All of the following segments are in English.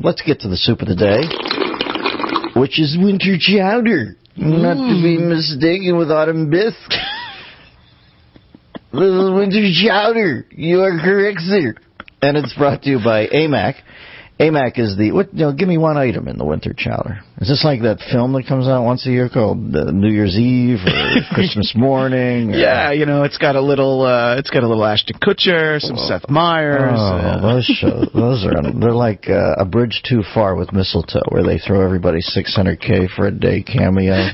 let's get to the soup of the day, which is winter chowder, not to be mistaken with autumn bisque. This is winter chowder. You are correct, sir. And it's brought to you by AMAC. AMAC is give me one item in the winter chowder. Is this like that film that comes out once a year called New Year's Eve or Christmas Morning? Or... Yeah, it's got a little Ashton Kutcher, some Seth Meyers. Oh, those shows, they're like A Bridge Too Far with Mistletoe, where they throw everybody $600K for a day cameo.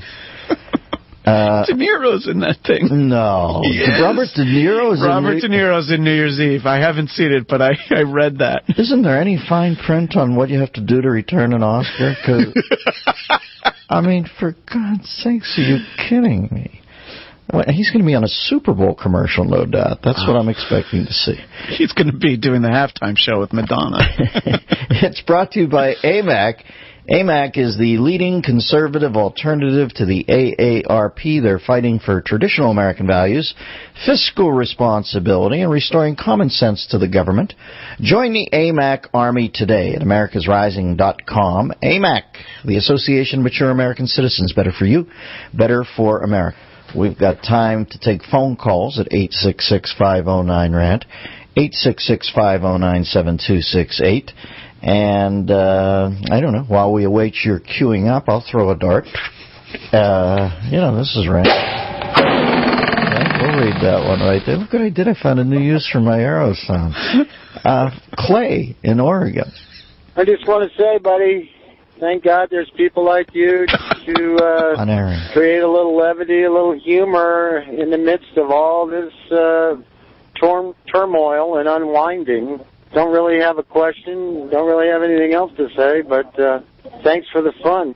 De Niro's in that thing. No. Yes. Robert De Niro's in New Year's Eve. I haven't seen it, but I read that. Isn't there any fine print on what you have to do to return an Oscar? 'Cause, I mean, for God's sakes, are you kidding me? He's going to be on a Super Bowl commercial, no doubt. That's what I'm expecting to see. He's going to be doing the halftime show with Madonna. It's brought to you by AMAC. AMAC is the leading conservative alternative to the AARP. They're fighting for traditional American values, fiscal responsibility, and restoring common sense to the government. Join the AMAC Army today at americasrising.com. AMAC, the Association of Mature American Citizens. Better for you, better for America. We've got time to take phone calls at 866-509-RANT, 866-509-7268. And, I don't know, while we await your queuing up, I'll throw a dart. This is right. We'll read that one right there. Look what I did. I found a new use for my arrow sound. Clay in Oregon. I just want to say, buddy, thank God there's people like you to create a little levity, a little humor in the midst of all this turmoil and unwinding. Don't really have a question, don't really have anything else to say, but thanks for the fun.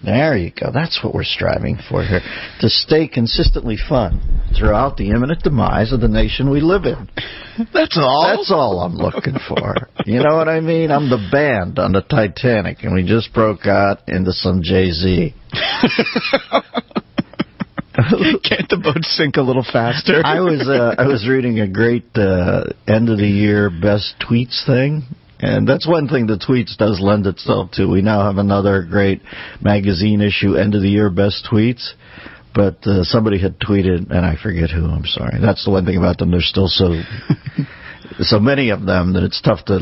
There you go. That's what we're striving for here, to stay consistently fun throughout the imminent demise of the nation we live in. That's all? That's all I'm looking for. You know what I mean? I'm the band on the Titanic, and we just broke out into some Jay-Z. Can't the boat sink a little faster? I was reading a great end of the year best tweets thing, and that's one thing that tweets does lend itself to. We now have another great magazine issue end of the year best tweets, but somebody had tweeted, and I forget who. I'm sorry. That's the one thing about them. There's still so many of them that it's tough to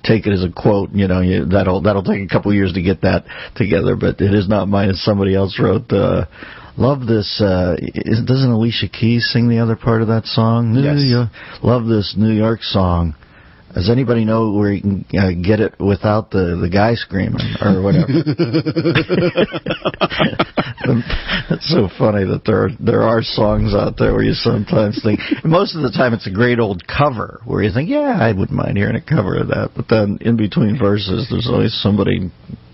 take it as a quote. That'll take a couple years to get that together, but it is not mine. As somebody else wrote. Love this. Doesn't Alicia Keys sing the other part of that song? Yes. Love this New York song. Does anybody know where you can get it without the guy screaming or whatever? It's so funny that there are songs out there where you sometimes think, most of the time it's a great old cover where you think, yeah, I wouldn't mind hearing a cover of that. But then in between verses, there's always somebody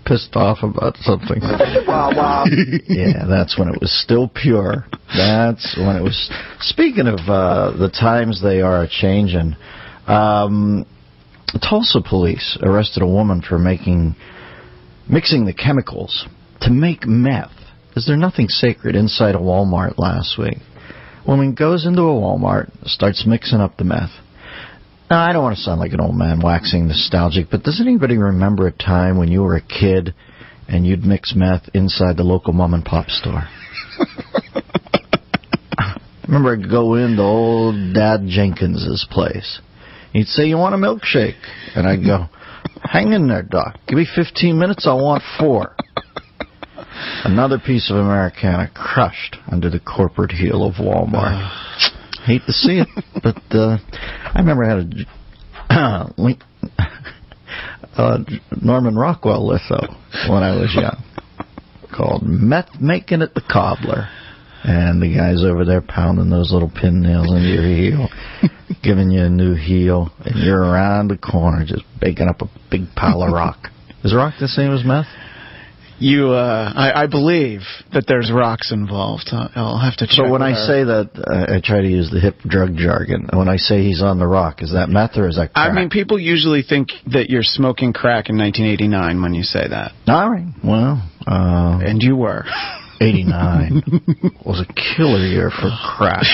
pissed off about something. Yeah, that's when it was still pure. That's when it was. Speaking of the times they are a-changing, Tulsa police arrested a woman for mixing the chemicals to make meth. Is there nothing sacred inside a Walmart last week? Woman goes into a Walmart, starts mixing up the meth. Now, I don't want to sound like an old man waxing nostalgic, but does anybody remember a time when you were a kid and you'd mix meth inside the local mom-and-pop store? I remember I'd go into old Dad Jenkins's place. He'd say, you want a milkshake? And I'd go, hang in there, Doc. Give me 15 minutes, I want 4. Another piece of Americana crushed under the corporate heel of Walmart. Hate to see it, but I remember I had a Norman Rockwell litho when I was young called Meth Making It the Cobbler. And the guy's over there pounding those little pin nails into your heel, giving you a new heel, and you're around the corner just baking up a big pile of rock. Is rock the same as meth? I believe that there's rocks involved. I'll have to check. So when I say that, I try to use the hip drug jargon. When I say he's on the rock, is that meth or is that crack? I mean, people usually think that you're smoking crack in 1989 when you say that. All right. Well, and you were. 89 was a killer year for crack.